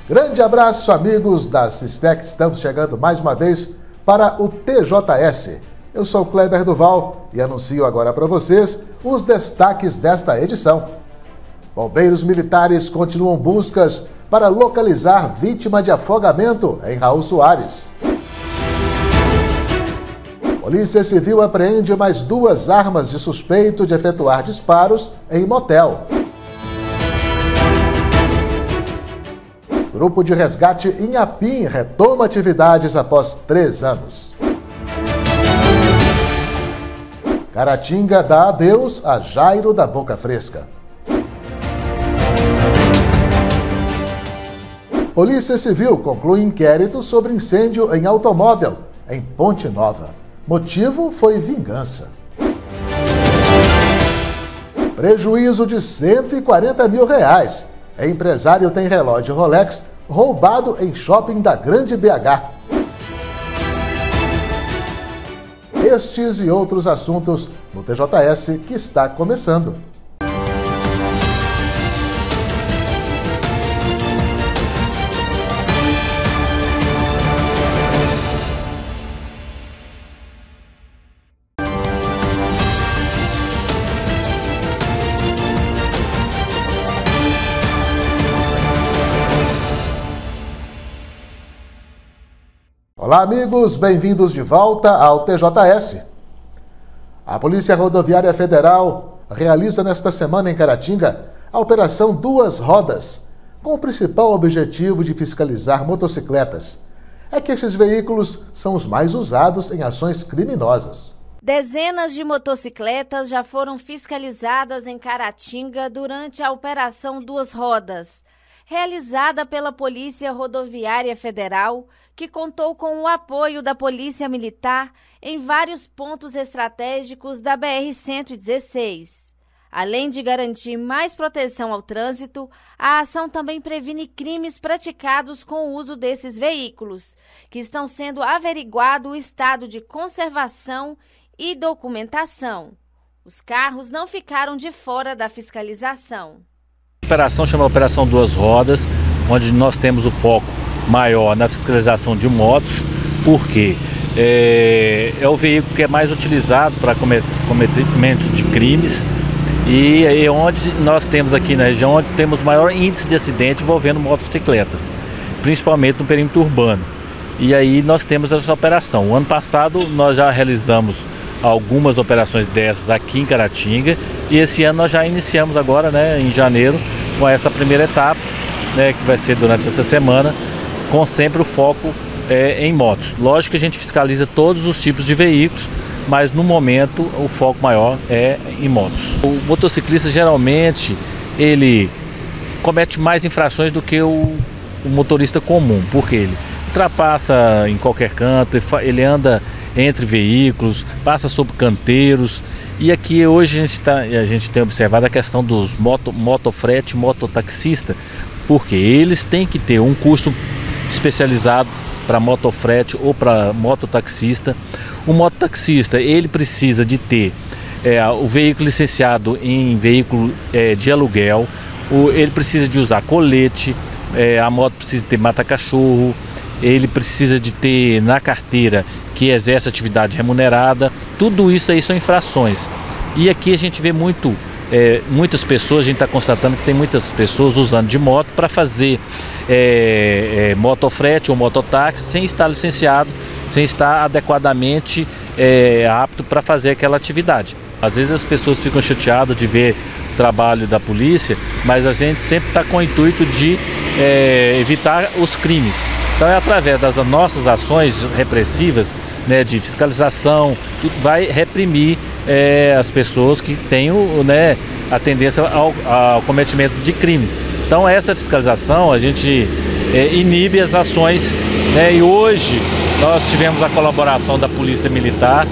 Grande abraço, amigos da Sistec. Estamos chegando mais uma vez para o TJS. Eu sou o Kleber Duval e anuncio agora para vocês os destaques desta edição. Bombeiros militares continuam buscas para localizar vítima de afogamento em Raul Soares. Polícia Civil apreende mais 2 armas de suspeito de efetuar disparos em motel. Grupo de resgate Inhapim retoma atividades após 3 anos. Caratinga dá adeus a Jairo da Boca Fresca. Polícia Civil conclui inquérito sobre incêndio em automóvel em Ponte Nova. Motivo foi vingança. Prejuízo de R$140 mil. Empresário tem relógio Rolex roubado em shopping da Grande BH. Estes e outros assuntos no TJS que está começando. Olá, amigos, bem-vindos de volta ao TJS. A Polícia Rodoviária Federal realiza nesta semana em Caratinga a Operação Duas Rodas, com o principal objetivo de fiscalizar motocicletas. É que esses veículos são os mais usados em ações criminosas. Dezenas de motocicletas já foram fiscalizadas em Caratinga durante a Operação Duas Rodas, realizada pela Polícia Rodoviária Federal, que contou com o apoio da Polícia Militar em vários pontos estratégicos da BR-116. Além de garantir mais proteção ao trânsito, a ação também previne crimes praticados com o uso desses veículos, que estão sendo averiguado o estado de conservação e documentação. Os carros não ficaram de fora da fiscalização. A operação chama Operação Duas Rodas, onde nós temos o foco maior na fiscalização de motos, porque é o veículo que é mais utilizado para cometimento de crimes e é onde nós temos aqui na região onde temos maior índice de acidente envolvendo motocicletas, principalmente no perímetro urbano. E aí nós temos essa operação. O ano passado nós já realizamos algumas operações dessas aqui em Caratinga e esse ano nós já iniciamos agora, em janeiro, com essa primeira etapa, que vai ser durante essa semana, com sempre o foco em motos. Lógico que a gente fiscaliza todos os tipos de veículos, mas no momento o foco maior é em motos. O motociclista geralmente ele comete mais infrações do que o motorista comum, porque ele ultrapassa em qualquer canto, ele anda entre veículos, passa sobre canteiros. E aqui hoje a gente tem observado a questão dos motofrete, mototaxista, porque eles têm que ter um curso especializado para motofrete ou para mototaxista. O mototaxista ele precisa de ter o veículo licenciado em veículo de aluguel, ele precisa de usar colete, a moto precisa ter mata-cachorro, ele precisa de ter na carteira que exerce atividade remunerada. Tudo isso aí são infrações. E aqui a gente vê muitas pessoas, a gente está constatando que tem muitas pessoas usando de moto para fazer motofrete ou mototáxi sem estar licenciado, sem estar adequadamente apto para fazer aquela atividade. Às vezes as pessoas ficam chateadas de ver o trabalho da polícia, mas a gente sempre está com o intuito de evitar os crimes. Então é através das nossas ações repressivas, de fiscalização, vai reprimir as pessoas que têm a tendência ao cometimento de crimes. Então essa fiscalização a gente inibe as ações, e hoje nós tivemos a colaboração da Polícia Militar,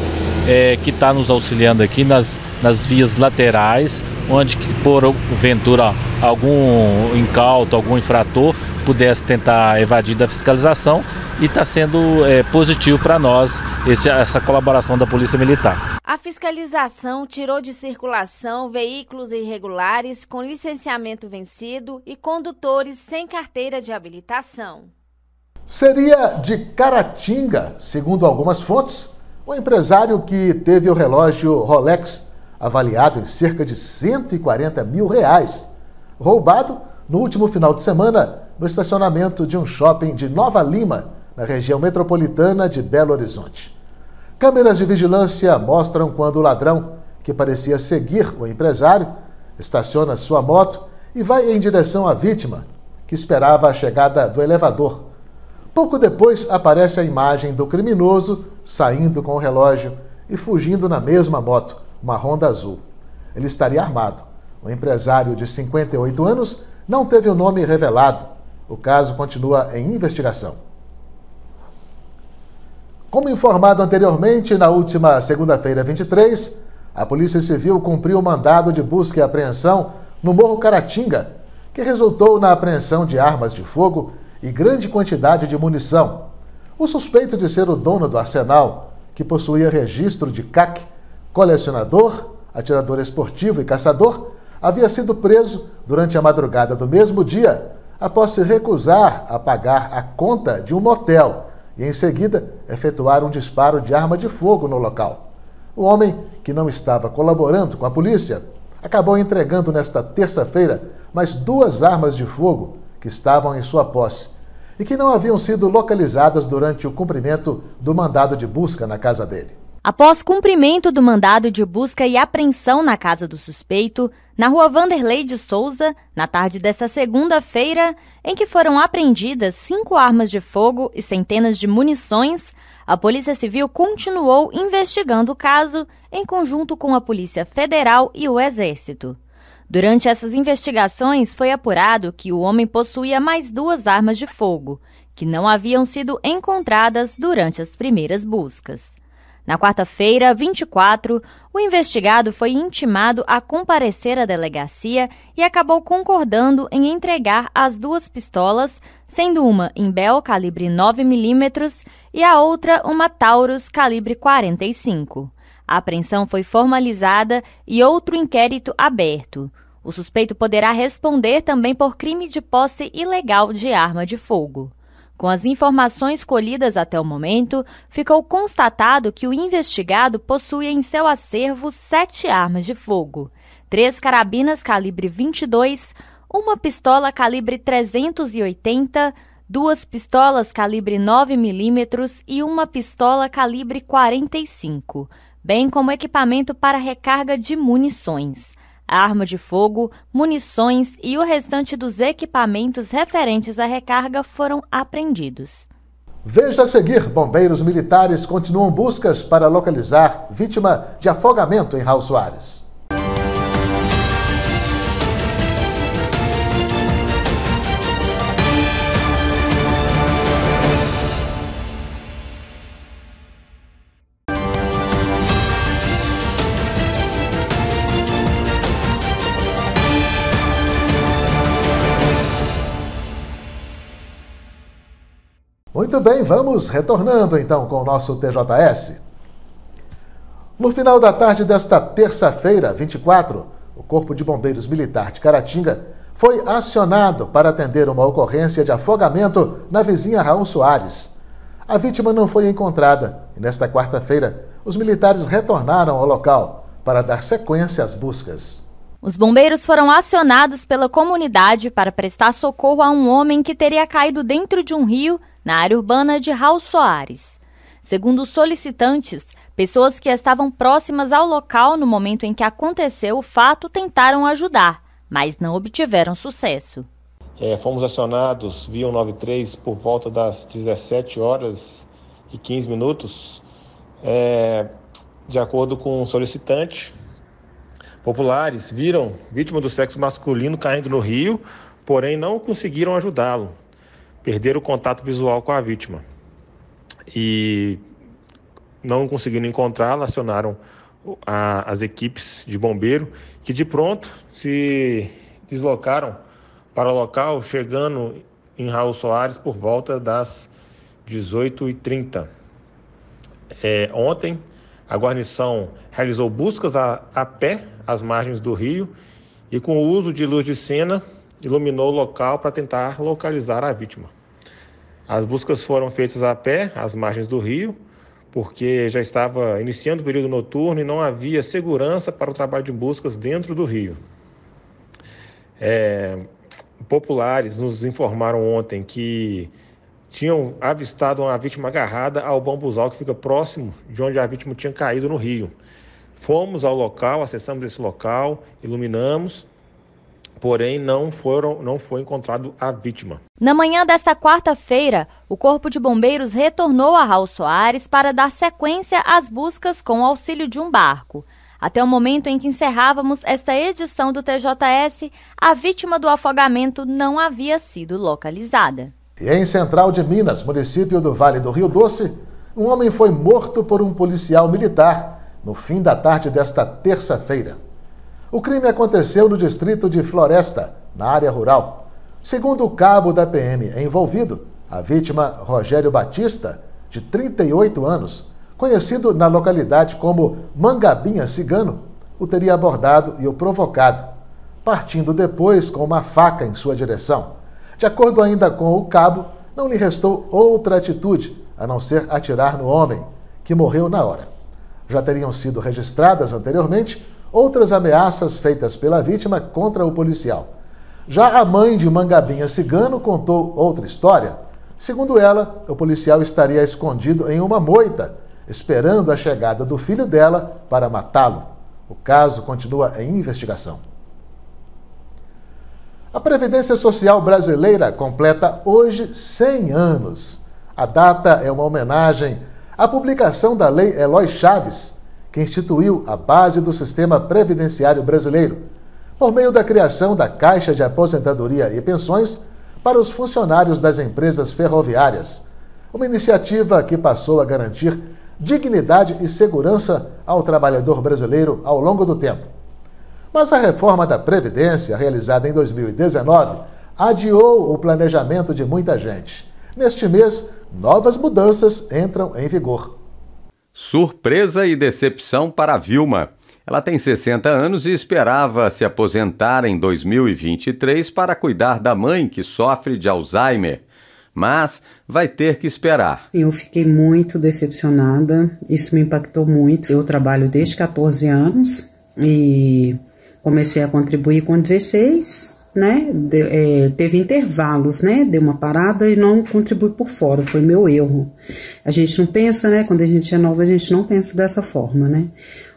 que está nos auxiliando aqui nas vias laterais, onde que porventura algum incauto, algum infrator pudesse tentar evadir da fiscalização, e está sendo positivo para nós essa colaboração da Polícia Militar. A A fiscalização tirou de circulação veículos irregulares com licenciamento vencido e condutores sem carteira de habilitação. Seria de Caratinga, segundo algumas fontes, o empresário que teve o relógio Rolex avaliado em cerca de R$140 mil, roubado no último final de semana no estacionamento de um shopping de Nova Lima, na região metropolitana de Belo Horizonte. Câmeras de vigilância mostram quando o ladrão, que parecia seguir o empresário, estaciona sua moto e vai em direção à vítima, que esperava a chegada do elevador. Pouco depois aparece a imagem do criminoso saindo com o relógio e fugindo na mesma moto, uma Honda azul. Ele estaria armado. O empresário de 58 anos não teve o nome revelado. O caso continua em investigação. Como informado anteriormente, na última segunda-feira, 23, a Polícia Civil cumpriu o mandado de busca e apreensão no Morro Caratinga, que resultou na apreensão de armas de fogo e grande quantidade de munição. O suspeito de ser o dono do arsenal, que possuía registro de CAC, colecionador, atirador esportivo e caçador, havia sido preso durante a madrugada do mesmo dia, após se recusar a pagar a conta de um motel e, em seguida, efetuar um disparo de arma de fogo no local. O homem, que não estava colaborando com a polícia, acabou entregando nesta terça-feira mais 2 armas de fogo que estavam em sua posse e que não haviam sido localizadas durante o cumprimento do mandado de busca na casa dele. Após cumprimento do mandado de busca e apreensão na casa do suspeito, na rua Vanderlei de Souza, na tarde desta segunda-feira, em que foram apreendidas 5 armas de fogo e centenas de munições, a Polícia Civil continuou investigando o caso em conjunto com a Polícia Federal e o Exército. Durante essas investigações, foi apurado que o homem possuía mais 2 armas de fogo, que não haviam sido encontradas durante as primeiras buscas. Na quarta-feira, 24, o investigado foi intimado a comparecer à delegacia e acabou concordando em entregar as 2 pistolas, sendo uma Imbel calibre 9mm e a outra uma Taurus calibre 45. A apreensão foi formalizada e outro inquérito aberto. O suspeito poderá responder também por crime de posse ilegal de arma de fogo. Com as informações colhidas até o momento, ficou constatado que o investigado possui em seu acervo 7 armas de fogo, 3 carabinas calibre 22, uma pistola calibre 380, 2 pistolas calibre 9mm e uma pistola calibre 45, bem como equipamento para recarga de munições. A arma de fogo, munições e o restante dos equipamentos referentes à recarga foram apreendidos. Veja a seguir: bombeiros militares continuam buscas para localizar vítima de afogamento em Raul Soares. Muito bem, vamos retornando então com o nosso TJS. No final da tarde desta terça-feira, 24, o Corpo de Bombeiros Militar de Caratinga foi acionado para atender uma ocorrência de afogamento na vizinha Raul Soares. A vítima não foi encontrada e nesta quarta-feira os militares retornaram ao local para dar sequência às buscas. Os bombeiros foram acionados pela comunidade para prestar socorro a um homem que teria caído dentro de um rio na área urbana de Raul Soares. Segundo os solicitantes, pessoas que estavam próximas ao local no momento em que aconteceu o fato tentaram ajudar, mas não obtiveram sucesso. Fomos acionados via 193 por volta das 17h15. De acordo com o solicitante, populares viram vítima do sexo masculino caindo no rio, porém não conseguiram ajudá-lo. Perderam o contato visual com a vítima e, não conseguindo encontrá-la, acionaram as equipes de bombeiro, que de pronto se deslocaram para o local, chegando em Raul Soares por volta das 18h30. Ontem, A guarnição realizou buscas a pé às margens do rio e, com o uso de luz de cena, iluminou o local para tentar localizar a vítima. As buscas foram feitas a pé às margens do rio, porque já estava iniciando o período noturno e não havia segurança para o trabalho de buscas dentro do rio. Populares nos informaram ontem que tinham avistado uma vítima agarrada ao bambuzal que fica próximo de onde a vítima tinha caído no rio. Fomos ao local, acessamos esse local, iluminamos, porém não foi encontrado a vítima. Na manhã desta quarta-feira, o Corpo de Bombeiros retornou a Raul Soares para dar sequência às buscas com o auxílio de um barco. Até o momento em que encerrávamos esta edição do TJS, a vítima do afogamento não havia sido localizada. E em Central de Minas, município do Vale do Rio Doce, um homem foi morto por um policial militar no fim da tarde desta terça-feira. O crime aconteceu no distrito de Floresta, na área rural. Segundo o cabo da PM envolvido, a vítima, Rogério Batista, de 38 anos, conhecido na localidade como Mangabinha Cigano, o teria abordado e o provocado, partindo depois com uma faca em sua direção. De acordo ainda com o cabo, não lhe restou outra atitude a não ser atirar no homem, que morreu na hora. Já teriam sido registradas anteriormente outras ameaças feitas pela vítima contra o policial. Já a mãe de Mangabinha Cigano contou outra história. Segundo ela, o policial estaria escondido em uma moita, esperando a chegada do filho dela para matá-lo. O caso continua em investigação. A Previdência Social Brasileira completa hoje 100 anos. A data é uma homenagem à publicação da Lei Eloy Chaves, que instituiu a base do sistema previdenciário brasileiro, por meio da criação da Caixa de Aposentadoria e Pensões para os funcionários das empresas ferroviárias. Uma iniciativa que passou a garantir dignidade e segurança ao trabalhador brasileiro ao longo do tempo. Mas a reforma da Previdência, realizada em 2019, adiou o planejamento de muita gente. Neste mês, novas mudanças entram em vigor. Surpresa e decepção para a Vilma. Ela tem 60 anos e esperava se aposentar em 2023 para cuidar da mãe que sofre de Alzheimer. Mas vai ter que esperar. Eu fiquei muito decepcionada, isso me impactou muito. Eu trabalho desde 14 anos e comecei a contribuir com 16, né? Teve intervalos, né? Dei uma parada e não contribuí por fora, foi meu erro. A gente não pensa, né? Quando a gente é nova, a gente não pensa dessa forma, né?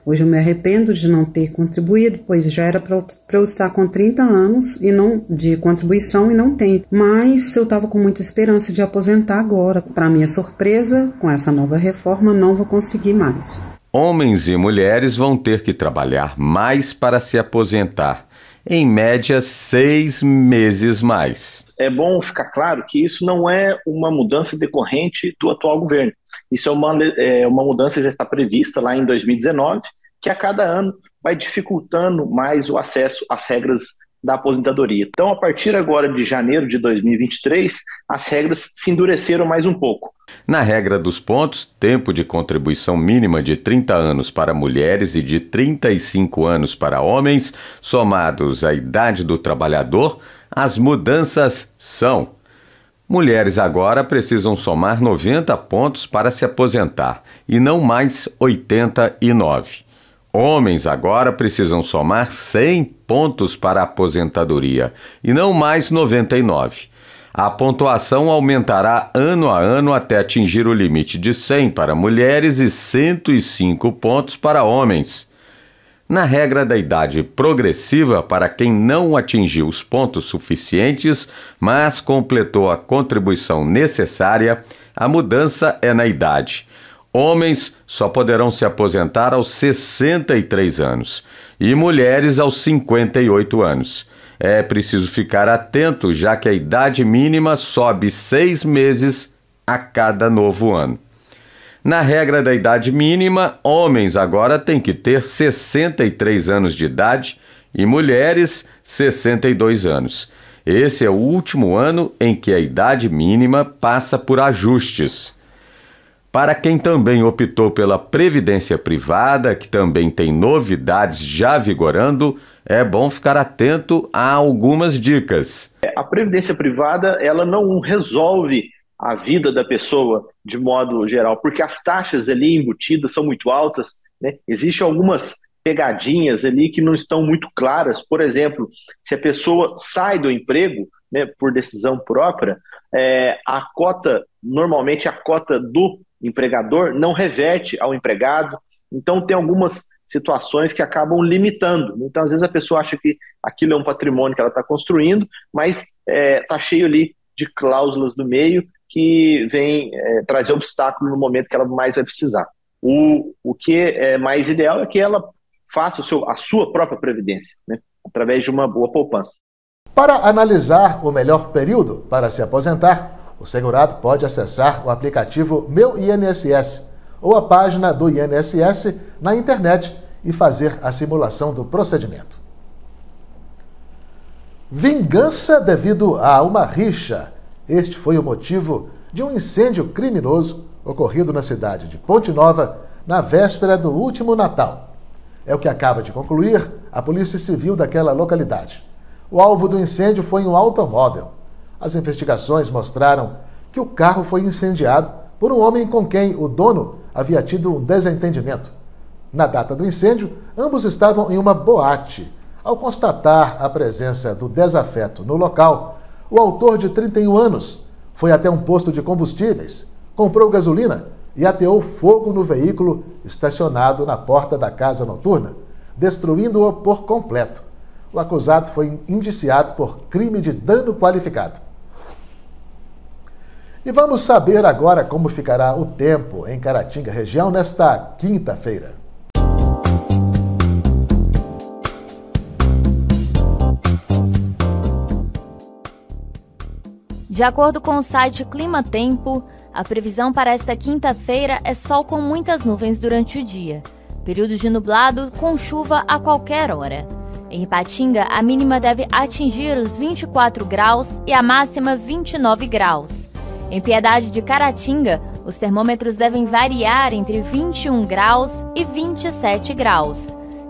Hoje eu me arrependo de não ter contribuído, pois já era para eu estar com 30 anos e não de contribuição e não tenho. Mas eu estava com muita esperança de aposentar agora. Para minha surpresa, com essa nova reforma, não vou conseguir mais. Homens e mulheres vão ter que trabalhar mais para se aposentar. Em média, 6 meses mais. É bom ficar claro que isso não é uma mudança decorrente do atual governo. Isso é uma mudança que já está prevista lá em 2019, que a cada ano vai dificultando mais o acesso às regras da aposentadoria. Então, a partir agora de janeiro de 2023, as regras se endureceram mais um pouco. Na regra dos pontos, tempo de contribuição mínima de 30 anos para mulheres e de 35 anos para homens, somados à idade do trabalhador, as mudanças são: mulheres agora precisam somar 90 pontos para se aposentar e não mais 89. Homens agora precisam somar 100 pontos para a aposentadoria e não mais 99. A pontuação aumentará ano a ano até atingir o limite de 100 para mulheres e 105 pontos para homens. Na regra da idade progressiva, para quem não atingiu os pontos suficientes, mas completou a contribuição necessária, a mudança é na idade. Homens só poderão se aposentar aos 63 anos e mulheres aos 58 anos. É preciso ficar atento, já que a idade mínima sobe 6 meses a cada novo ano. Na regra da idade mínima, homens agora têm que ter 63 anos de idade e mulheres 62 anos. Esse é o último ano em que a idade mínima passa por ajustes. Para quem também optou pela previdência privada, que também tem novidades já vigorando, é bom ficar atento a algumas dicas. A previdência privada, ela não resolve a vida da pessoa de modo geral, porque as taxas ali embutidas são muito altas, né? Existem algumas pegadinhas ali que não estão muito claras. Por exemplo, se a pessoa sai do emprego, né, por decisão própria, normalmente a cota do empregador não reverte ao empregado. Então tem algumas situações que acabam limitando. Então às vezes a pessoa acha que aquilo é um patrimônio que ela está construindo, mas está cheio ali de cláusulas do meio que vem trazer obstáculo no momento que ela mais vai precisar. O que é mais ideal é que ela faça a sua própria previdência, né, através de uma boa poupança. Para analisar o melhor período para se aposentar, o segurado pode acessar o aplicativo Meu INSS ou a página do INSS na internet e fazer a simulação do procedimento. Vingança devido a uma rixa. Este foi o motivo de um incêndio criminoso ocorrido na cidade de Ponte Nova na véspera do último Natal. É o que acaba de concluir a Polícia Civil daquela localidade. O alvo do incêndio foi um automóvel. As investigações mostraram que o carro foi incendiado por um homem com quem o dono havia tido um desentendimento. Na data do incêndio, ambos estavam em uma boate. Ao constatar a presença do desafeto no local, o autor de 31 anos foi até um posto de combustíveis, comprou gasolina e ateou fogo no veículo estacionado na porta da casa noturna, destruindo-o por completo. O acusado foi indiciado por crime de dano qualificado. E vamos saber agora como ficará o tempo em Caratinga, região, nesta quinta-feira. De acordo com o site Clima Tempo, a previsão para esta quinta-feira é sol com muitas nuvens durante o dia, períodos de nublado com chuva a qualquer hora. Em Ipatinga, a mínima deve atingir os 24 graus e a máxima 29 graus. Em Piedade de Caratinga, os termômetros devem variar entre 21 graus e 27 graus.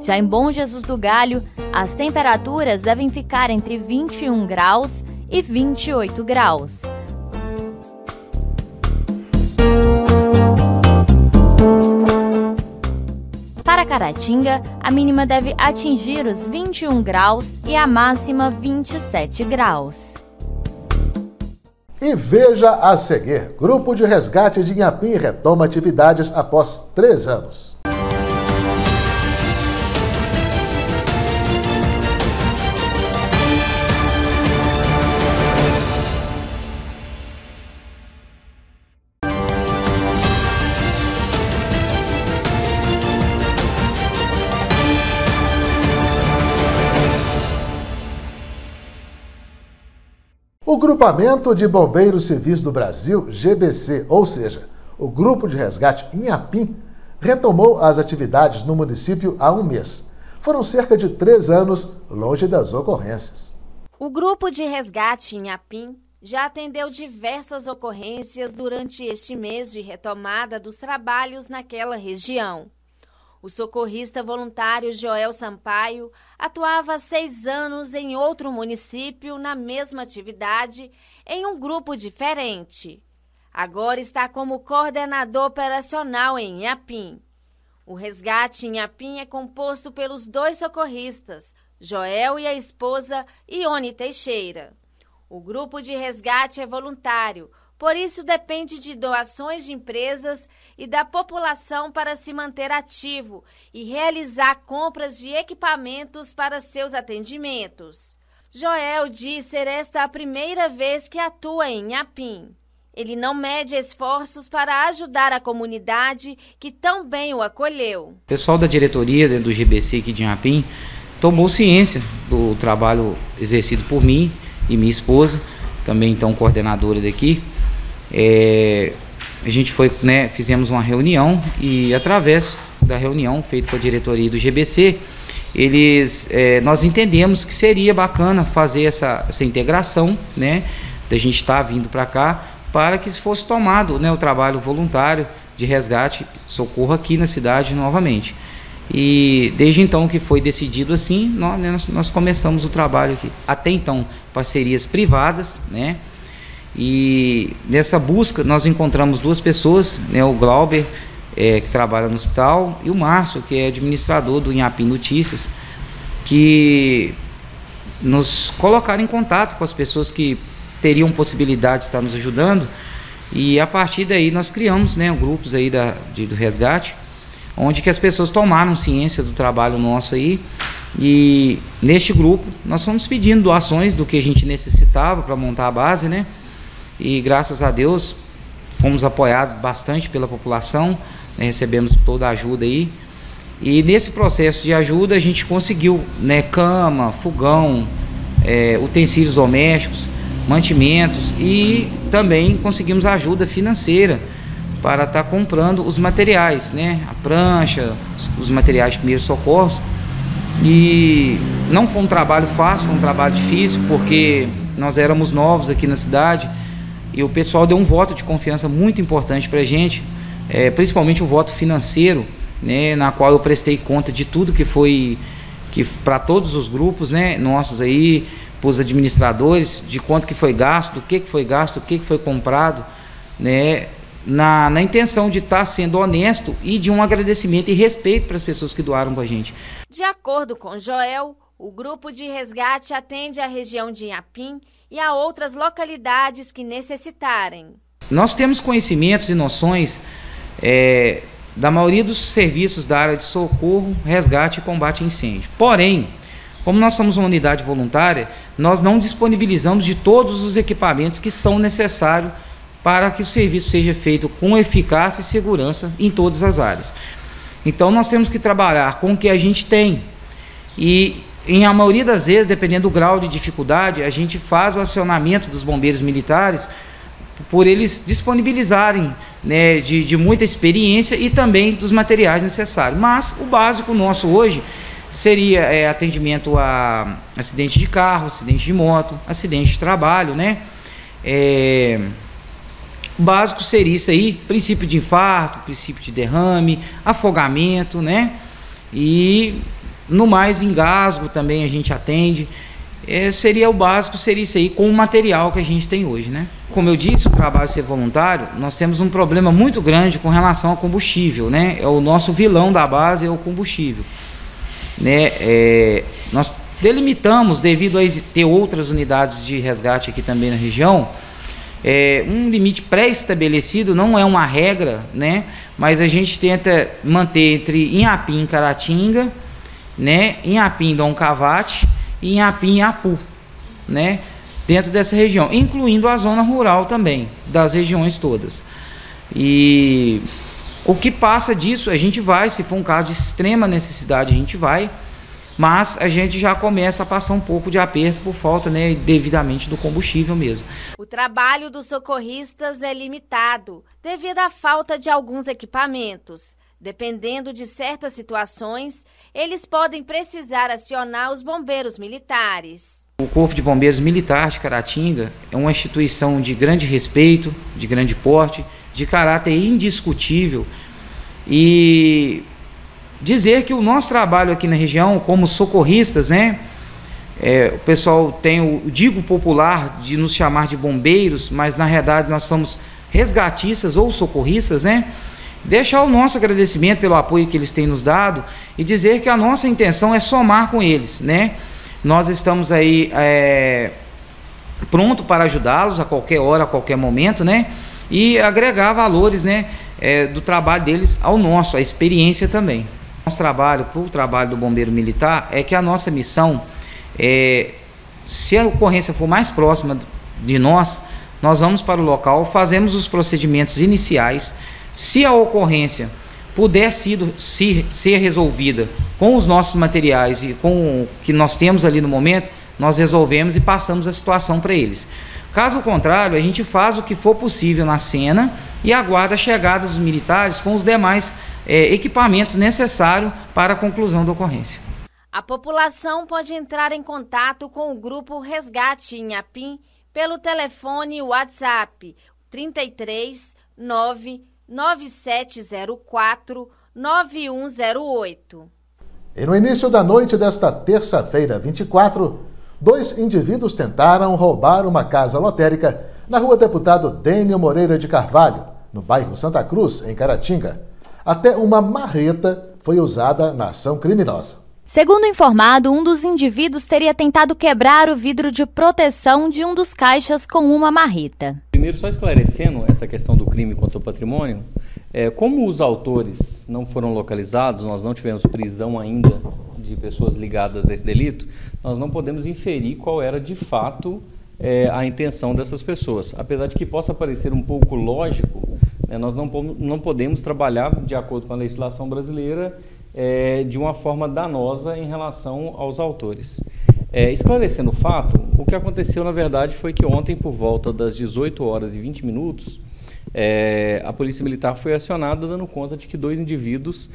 Já em Bom Jesus do Galho, as temperaturas devem ficar entre 21 graus e 28 graus. Para Caratinga, a mínima deve atingir os 21 graus e a máxima 27 graus. E veja a seguir, Grupo de Resgate de Inhapim retoma atividades após 3 anos. O Grupamento de Bombeiros Civis do Brasil, GBC, ou seja, o Grupo de Resgate Inhapim, retomou as atividades no município há um mês. Foram cerca de 3 anos longe das ocorrências. O Grupo de Resgate Inhapim já atendeu diversas ocorrências durante este mês de retomada dos trabalhos naquela região. O socorrista voluntário Joel Sampaio atuava há 6 anos em outro município na mesma atividade, em um grupo diferente. Agora está como coordenador operacional em Inhapim. O resgate em Inhapim é composto pelos 2 socorristas, Joel e a esposa Ione Teixeira. O grupo de resgate é voluntário, por isso depende de doações de empresas e da população para se manter ativo e realizar compras de equipamentos para seus atendimentos. Joel diz ser esta a primeira vez que atua em Inhapim. Ele não mede esforços para ajudar a comunidade que tão bem o acolheu. O pessoal da diretoria do GBC aqui de Inhapim tomou ciência do trabalho exercido por mim e minha esposa, também então coordenadora daqui. A gente fizemos uma reunião e através da reunião feita com a diretoria do GBC, nós entendemos que seria bacana fazer essa integração, né, da gente estar vindo para cá, para que fosse tomado, né, o trabalho voluntário de resgate, socorro aqui na cidade novamente. E desde então que foi decidido assim, nós começamos o trabalho aqui. Até então, parcerias privadas, né? E nessa busca nós encontramos duas pessoas, né? O Glauber, que trabalha no hospital, e o Márcio, que é administrador do Inhapim Notícias, que nos colocaram em contato com as pessoas que teriam possibilidade de estar nos ajudando. E a partir daí nós criamos, né, grupos aí do resgate, onde que as pessoas tomaram ciência do trabalho nosso aí, e neste grupo nós fomos pedindo doações do que a gente necessitava para montar a base, né? E graças a Deus fomos apoiados bastante pela população, né? Recebemos toda a ajuda aí, e nesse processo de ajuda a gente conseguiu, né, cama, fogão, utensílios domésticos, mantimentos, e também conseguimos ajuda financeira para estar comprando os materiais, né? A prancha, os materiais de primeiros socorros. E não foi um trabalho fácil, foi um trabalho difícil, porque nós éramos novos aqui na cidade e o pessoal deu um voto de confiança muito importante para a gente, principalmente o voto financeiro, né? Na qual eu prestei conta de tudo que para todos os grupos, né, nossos aí, para os administradores, de quanto que foi gasto, do que foi gasto, o que foi comprado, né? Na intenção de estar sendo honesto e de um agradecimento e respeito para as pessoas que doaram para a gente. De acordo com Joel, o grupo de resgate atende a região de Inhapim e a outras localidades que necessitarem. Nós temos conhecimentos e noções da maioria dos serviços da área de socorro, resgate e combate a incêndio. Porém, como nós somos uma unidade voluntária, nós não disponibilizamos de todos os equipamentos que são necessários para que o serviço seja feito com eficácia e segurança em todas as áreas. Então nós temos que trabalhar com o que a gente tem, e em a maioria das vezes, dependendo do grau de dificuldade, a gente faz o acionamento dos bombeiros militares por eles disponibilizarem, né, de muita experiência e também dos materiais necessários. Mas o básico nosso hoje seria atendimento a acidente de carro, acidente de moto, acidente de trabalho, né? O básico seria isso aí, princípio de infarto, princípio de derrame, afogamento, né? E no mais, engasgo também a gente atende. Seria o básico, seria isso aí, com o material que a gente tem hoje, né? Como eu disse, o trabalho ser voluntário, nós temos um problema muito grande com relação ao combustível, né? O nosso vilão da base é o combustível, né? Nós delimitamos, devido a ter outras unidades de resgate aqui também na região, um limite pré-estabelecido, não é uma regra, né? Mas a gente tenta manter entre Inhapim e Caratinga, né? Inhapim e Dom Cavate e Inhapim e Apu, né? Dentro dessa região, incluindo a zona rural também, das regiões todas. E o que passa disso, a gente vai, se for um caso de extrema necessidade, a gente vai, mas a gente já começa a passar um pouco de aperto por falta, né, devidamente do combustível mesmo. O trabalho dos socorristas é limitado devido à falta de alguns equipamentos. Dependendo de certas situações, eles podem precisar acionar os bombeiros militares. O Corpo de Bombeiros Militar de Caratinga é uma instituição de grande respeito, de grande porte, de caráter indiscutível, e dizer que o nosso trabalho aqui na região, como socorristas, né, o pessoal tem o digo popular de nos chamar de bombeiros, mas na realidade nós somos resgatistas ou socorristas, né? Deixar o nosso agradecimento pelo apoio que eles têm nos dado e dizer que a nossa intenção é somar com eles, né? Nós estamos aí pronto para ajudá-los a qualquer hora, a qualquer momento, né? E agregar valores, né, do trabalho deles ao nosso, a experiência também. Nosso trabalho, para o trabalho do bombeiro militar, é que a nossa missão, se a ocorrência for mais próxima de nós vamos para o local, fazemos os procedimentos iniciais. Se a ocorrência puder ser resolvida com os nossos materiais e com o que nós temos ali no momento, nós resolvemos e passamos a situação para eles. Caso contrário, a gente faz o que for possível na cena e aguarda a chegada dos militares com os demais equipamentos necessários para a conclusão da ocorrência. A população pode entrar em contato com o Grupo Resgate Inhapim pelo telefone WhatsApp 33 9 9704-9108. E no início da noite desta terça-feira, 24, 2 indivíduos tentaram roubar uma casa lotérica na rua Deputado Dênio Moreira de Carvalho, no bairro Santa Cruz, em Caratinga. Até uma marreta foi usada na ação criminosa. Segundo informado, um dos indivíduos teria tentado quebrar o vidro de proteção de um dos caixas com uma marreta. Primeiro, só esclarecendo essa questão do crime contra o patrimônio, como os autores não foram localizados, nós não tivemos prisão ainda de pessoas ligadas a esse delito, nós não podemos inferir qual era de fato a intenção dessas pessoas. Apesar de que possa parecer um pouco lógico, nós não podemos trabalhar de acordo com a legislação brasileira de uma forma danosa em relação aos autores. Esclarecendo o fato, o que aconteceu na verdade foi que ontem, por volta das 18 horas e 20 minutos, a Polícia Militar foi acionada dando conta de que 2 indivíduos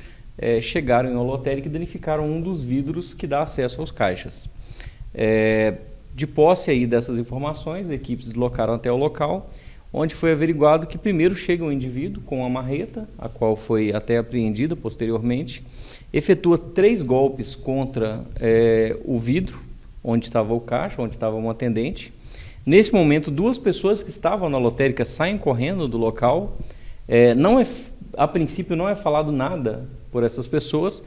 chegaram em uma lotérica e danificaram um dos vidros que dá acesso aos caixas. De posse aí dessas informações, equipes deslocaram até o local, onde foi averiguado que primeiro chega um indivíduo com uma marreta, a qual foi até apreendida posteriormente, efetua 3 golpes contra o vidro, onde estava o caixa, onde estava um atendente. Nesse momento, 2 pessoas que estavam na lotérica saem correndo do local. A princípio não é falado nada por essas pessoas,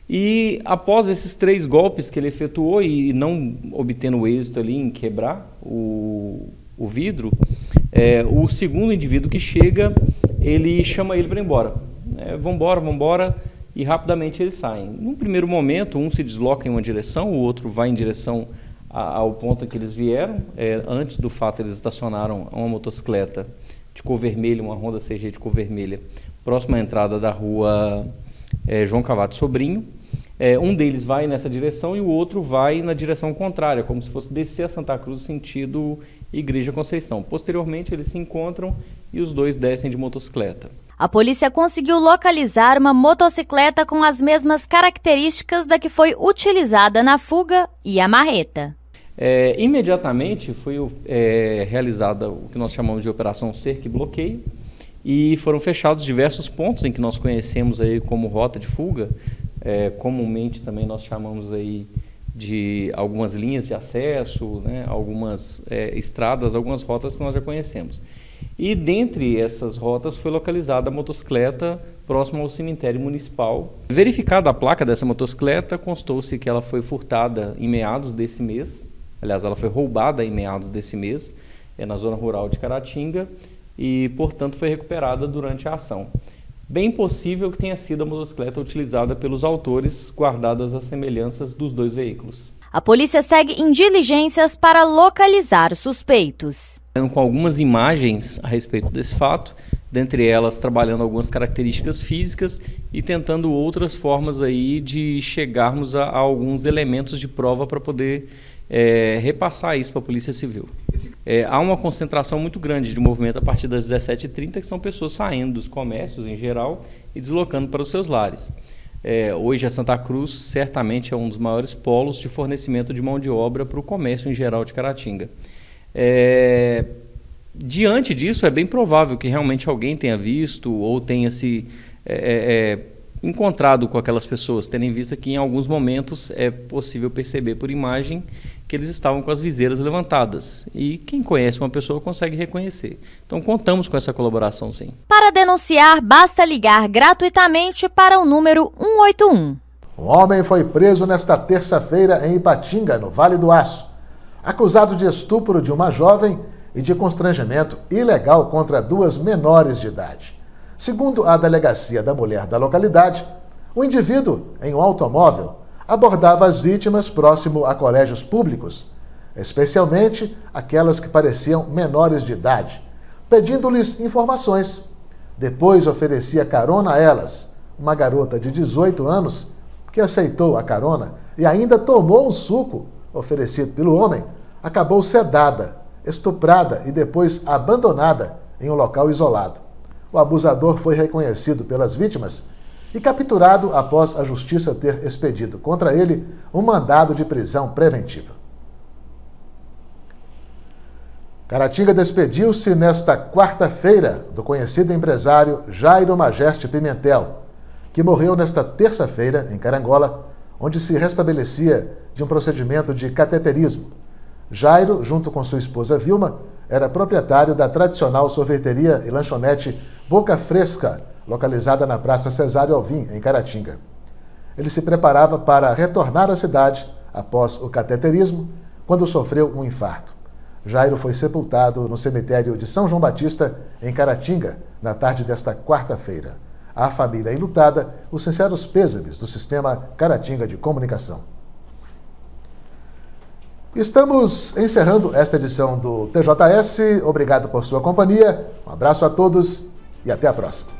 e após esses 3 golpes que ele efetuou e não obtendo êxito ali em quebrar o vidro, o segundo indivíduo que chega, ele chama ele para ir embora. Vambora, e rapidamente eles saem. Num primeiro momento, um se desloca em uma direção, o outro vai em direção ao ponto que eles vieram. Antes do fato, eles estacionaram uma motocicleta de cor vermelha, uma Honda CG de cor vermelha, próxima à entrada da rua João Cavato Sobrinho. Um deles vai nessa direção e o outro vai na direção contrária, como se fosse descer a Santa Cruz sentido Igreja Conceição. Posteriormente, eles se encontram e os 2 descem de motocicleta. A polícia conseguiu localizar uma motocicleta com as mesmas características da que foi utilizada na fuga e a marreta. Imediatamente foi realizada o que nós chamamos de Operação Cerco e Bloqueio, e foram fechados diversos pontos em que nós conhecemos aí como rota de fuga. Comumente também nós chamamos aí de algumas linhas de acesso, algumas estradas, algumas rotas que nós já conhecemos. E dentre essas rotas foi localizada a motocicleta próxima ao cemitério municipal. Verificada a placa dessa motocicleta, constou-se que ela foi furtada em meados desse mês. Aliás, ela foi roubada em meados desse mês, na zona rural de Caratinga, e, portanto, foi recuperada durante a ação. Bem possível que tenha sido a motocicleta utilizada pelos autores, guardadas as semelhanças dos 2 veículos. A polícia segue em diligências para localizar os suspeitos. Com algumas imagens a respeito desse fato, dentre elas trabalhando algumas características físicas e tentando outras formas aí de chegarmos a alguns elementos de prova para poder repassar isso para a Polícia Civil. Há uma concentração muito grande de movimento a partir das 17h30, que são pessoas saindo dos comércios em geral e deslocando para os seus lares. Hoje a Santa Cruz certamente é um dos maiores polos de fornecimento de mão de obra para o comércio em geral de Caratinga. Diante disso, é bem provável que realmente alguém tenha visto ou tenha se encontrado com aquelas pessoas, tendo em vista que em alguns momentos é possível perceber por imagem que eles estavam com as viseiras levantadas. E quem conhece uma pessoa consegue reconhecer. Então contamos com essa colaboração, sim. Para denunciar, basta ligar gratuitamente para o número 181. Um homem foi preso nesta terça-feira em Ipatinga, no Vale do Aço, acusado de estupro de uma jovem e de constrangimento ilegal contra 2 menores de idade. Segundo a Delegacia da Mulher da localidade, o indivíduo, em um automóvel, abordava as vítimas próximo a colégios públicos, especialmente aquelas que pareciam menores de idade, pedindo-lhes informações. Depois oferecia carona a elas, uma garota de 18 anos, que aceitou a carona e ainda tomou um suco oferecido pelo homem, acabou sedada, estuprada e depois abandonada em um local isolado. O abusador foi reconhecido pelas vítimas e capturado após a justiça ter expedido contra ele um mandado de prisão preventiva. Caratinga despediu-se nesta quarta-feira do conhecido empresário Jairo Majeste Pimentel, que morreu nesta terça-feira em Carangola, onde se restabelecia de um procedimento de cateterismo. Jairo, junto com sua esposa Vilma, era proprietário da tradicional sorveteria e lanchonete Boca Fresca, localizada na Praça Cesário Alvim, em Caratinga. Ele se preparava para retornar à cidade após o cateterismo, quando sofreu um infarto. Jairo foi sepultado no cemitério de São João Batista, em Caratinga, na tarde desta quarta-feira. À família enlutada, os sinceros pêsames do Sistema Caratinga de Comunicação. Estamos encerrando esta edição do TJS. Obrigado por sua companhia. Um abraço a todos e até a próxima.